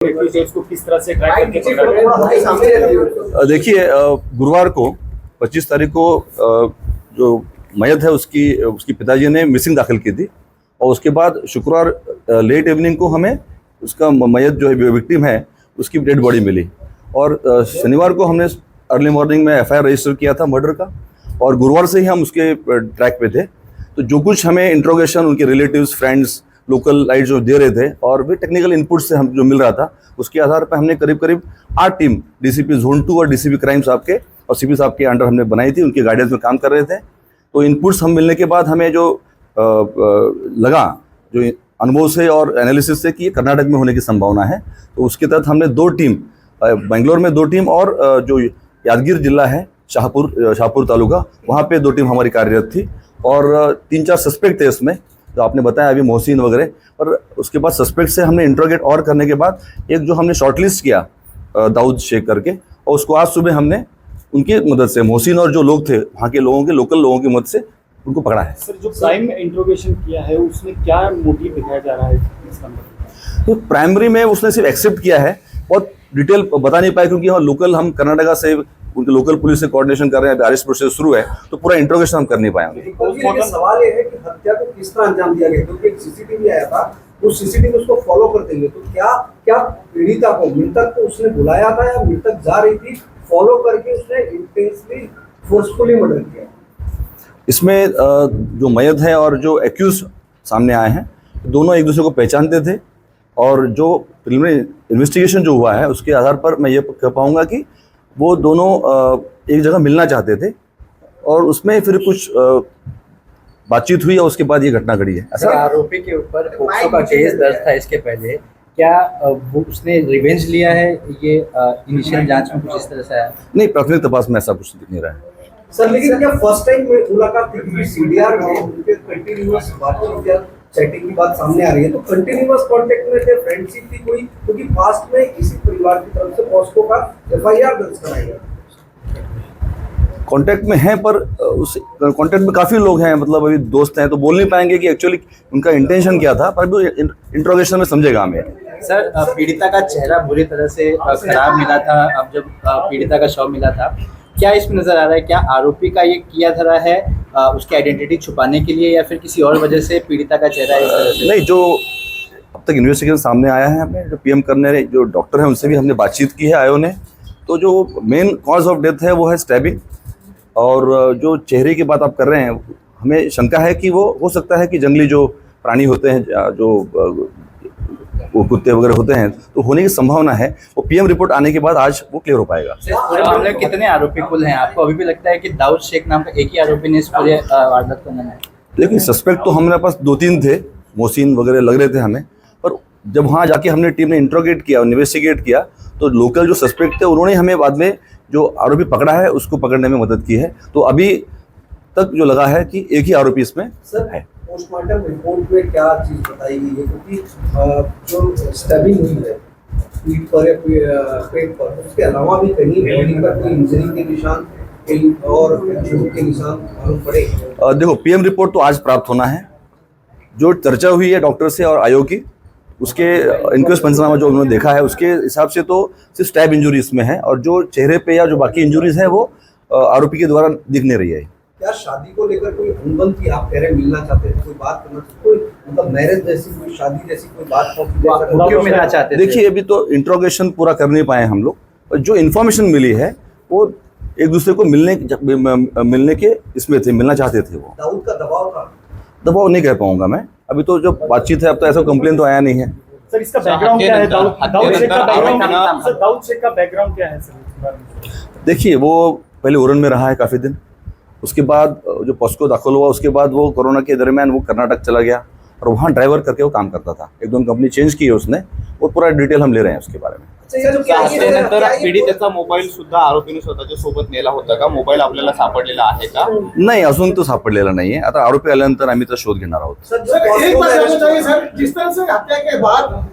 उसको किस तरह से ट्रैक करके पकड़ा? देखिए, गुरुवार को 25 तारीख को जो मयत है उसकी पिताजी ने मिसिंग दाखिल की थी और उसके बाद शुक्रवार लेट इवनिंग को हमें उसका मयत जो है विक्टिम है उसकी डेड बॉडी मिली और शनिवार को हमने अर्ली मॉर्निंग में एफआईआर रजिस्टर किया था मर्डर का और गुरुवार से ही हम उसके ट्रैक पे थे। तो जो कुछ हमें इंट्रोगेशन उनके रिलेटिव्स फ्रेंड्स लोकल लाइट जो दे रहे थे और भी टेक्निकल इनपुट से हम जो मिल रहा था उसके आधार पर हमने करीब करीब 8 टीम डीसीपी जोन 2 और डीसीपी क्राइम साहब के और सीपी साहब के अंडर हमने बनाई थी, उनके गाइडेंस में काम कर रहे थे। तो इनपुट्स हम मिलने के बाद हमें जो लगा जो अनुभव से और एनालिसिस से कि ये कर्नाटक में होने की संभावना है, तो उसके तहत हमने 2 टीम बेंगलोर में 2 टीम और जो यादगीर जिला है शाहपुर तालुका वहाँ पे 2 टीम हमारी कार्यरत थी और 3-4 सस्पेक्ट थे इसमें जो आपने बताया अभी मोहसिन वगैरह। पर उसके बाद सस्पेक्ट से हमने इंट्रोगेट और करने के बाद एक जो हमने शॉर्टलिस्ट किया दाऊद शेख करके और उसको आज सुबह हमने उनकी मदद से मोहसिन और जो लोग थे वहाँ के लोगों के लोकल लोगों की मदद से उनको पकड़ा है। सर, जो प्राइम इंट्रोगेशन किया है उसमें क्या मोटिव दिखाया जा रहा है इसका मतलब? तो प्राइमरी में उसने सिर्फ एक्सेप्ट किया है, बहुत डिटेल बता नहीं पाया क्योंकि हम लोकल हम कर्नाटका से उनके लोकल पुलिस से कोऑर्डिनेशन कर रहे हैं, अरेस्ट प्रोसेस शुरू है तो पूरा इंट्रोगेशन हम कर नहीं पाएंगे। सवाल ये है कि हत्या को किस तरह अंजाम दिया गया, क्योंकि एक सीसीटीवी आया था, उस सीसीटीवी उसको फॉलो करते हुए तो क्या पीड़िता को मृतक को उसने बुलाया था या मृतक जा रही थी फॉलो करके उसने इंटेंसली फोर्सफुली मर्डर किया? इसमें जो मयत है और जो एक्यूज सामने आए हैं दोनों एक दूसरे को पहचानते थे और जो प्रिलिमिनरी इन्वेस्टिगेशन जो हुआ है उसके आधार पर मैं ये कह पाऊँगा कि वो दोनों एक जगह मिलना चाहते थे और उसमें फिर कुछ बातचीत हुई और उसके बाद ये घटना घटी है। सर, आरोपी के ऊपर पोक्सो का केस दर्ज था इसके पहले, क्या वो उसने रिवेंज लिया है? ये इनिशियल जांच में कुछ इस तरह से आया? नहीं, प्राथमिक तपास में ऐसा कुछ दिख नहीं रहा है। सर, लेकिन क्या फर्स्ट टाइम मुलाकात थी सीडीआर में उनके कंटिन्यूअस बातचीत या चैटिंग की बात सामने आ रही है, तो कंटिन्यूअस कांटेक्ट में थे, फ्रेंडशिप थी कोई? क्योंकि पास्ट में इसी परिवार की तरफ से पॉस्को का एफआईआर दर्ज कराया गया। कांटेक्ट में हैं पर उस कांटेक्ट में काफ़ी लोग हैं, मतलब अभी दोस्त हैं तो बोल नहीं पाएंगे कि एक्चुअली उनका इंटेंशन क्या था, पर भी इंट्रोगेशन में समझेगा हमें। सर, पीड़िता का चेहरा बुरी तरह से खराब मिला था। अब जब पीड़िता का शव मिला था, क्या इसमें नजर आ रहा है क्या आरोपी का ये किया धरा है उसकी आइडेंटिटी छुपाने के लिए या फिर किसी और वजह से पीड़िता का चेहरा इस तरह से? नहीं, जो अब तक इन्वेस्टिगेशन सामने आया है, हमें जो पीएम करने जो डॉक्टर हैं उनसे भी हमने बातचीत की है आयो ने, तो जो मेन कॉज ऑफ डेथ है वो है स्टैबिंग और जो चेहरे की बात आप कर रहे हैं हमें शंका है कि वो हो सकता है कि जंगली जो प्राणी होते हैं जो वो कुत्ते वगैरह होते हैं तो होने की संभावना है। वो पीएम रिपोर्ट आने के बाद आज वो क्लियर हो पाएगा। पूरे मामले में कितने आरोपी कुल हैं? आपको अभी भी लगता है कि दाऊद शेख नाम का एक ही आरोपी ने इस पूरे वारदात को अंजाम दिया? लेकिन सस्पेक्ट तो हमारे पास 2-3 थे, मोहसिन वगैरह लग रहे थे हमें, पर जब वहाँ जाके हमने टीम ने इंट्रोगेट किया इन्वेस्टिगेट किया तो लोकल जो सस्पेक्ट थे उन्होंने हमें बाद में जो आरोपी पकड़ा है उसको पकड़ने में मदद की है। तो अभी तक जो लगा है कि एक ही आरोपी इसमें है। पोस्टमार्टम रिपोर्ट में क्या चीज बताई गई है, क्योंकि जो स्टैबिंग हुई है पीठ पर या पेट पर, उसके अलावा भी कहीं बॉडी पर कोई इंजरी के निशान कहीं और चोट के निशान मालूम पड़े? देखो, पीएम रिपोर्ट तो आज प्राप्त होना है। जो चर्चा हुई है डॉक्टर से और आयोग की उसके इंक्वेस्ट पंचनामा जो उन्होंने देखा है उसके हिसाब से तो सिर्फ स्टैब इंजुरी इसमें है और जो चेहरे पे या जो बाकी इंजुरीज हैं वो आरोपी के द्वारा दिख नहीं रही है। क्या शादी को लेकर कोई अनबन थी? आप कह रहे मिलना चाहते थे, कोई बात करना चाहते, कोई मतलब मैरिज जैसी कोई शादी जैसी कोई बात क्यों मिलना चाहते थे? देखिए, अभी तो इंट्रोगेशन पूरा कर नहीं पाए हम लोग। जो इन्फॉर्मेशन मिली है वो एक दूसरे को मिलने के इसमें थे, मिलना चाहते थे। वो दाऊद का दबाव था? दबाव नहीं कह पाऊंगा मैं, अभी तो जो बातचीत है अब तो ऐसा कंप्लेन तो आया नहीं है। सर, इसका बैकग्राउंड क्या है? दाऊद शेख का बैकग्राउंड क्या है सर? देखिए, वो पहले उरन में रहा है काफ़ी दिन, उसके बाद जो पॉस्को दाखिल हुआ उसके बाद वो कोरोना के दरमियान वो कर्नाटक चला गया और वहाँ ड्राइवर करके वो काम करता था। 1-2 कंपनी चेंज की है उसने, वो पूरा डिटेल हम ले रहे हैं उसके बारे में। त्यानंतर पीडितेचा मोबाईल सुद्धा आरोपीने स्वतःच्या सोबत नेला होता का? मोबाईल आपल्याला सापडलेला आहे का? नाही, अजून तो सापडलेला नाहीये। आता आरोपी आल्यानंतर आम्ही तर शोध घेणार आहोत। सर, एक बात जानना चाहिए सर, जिस तरह से हत्या के बाद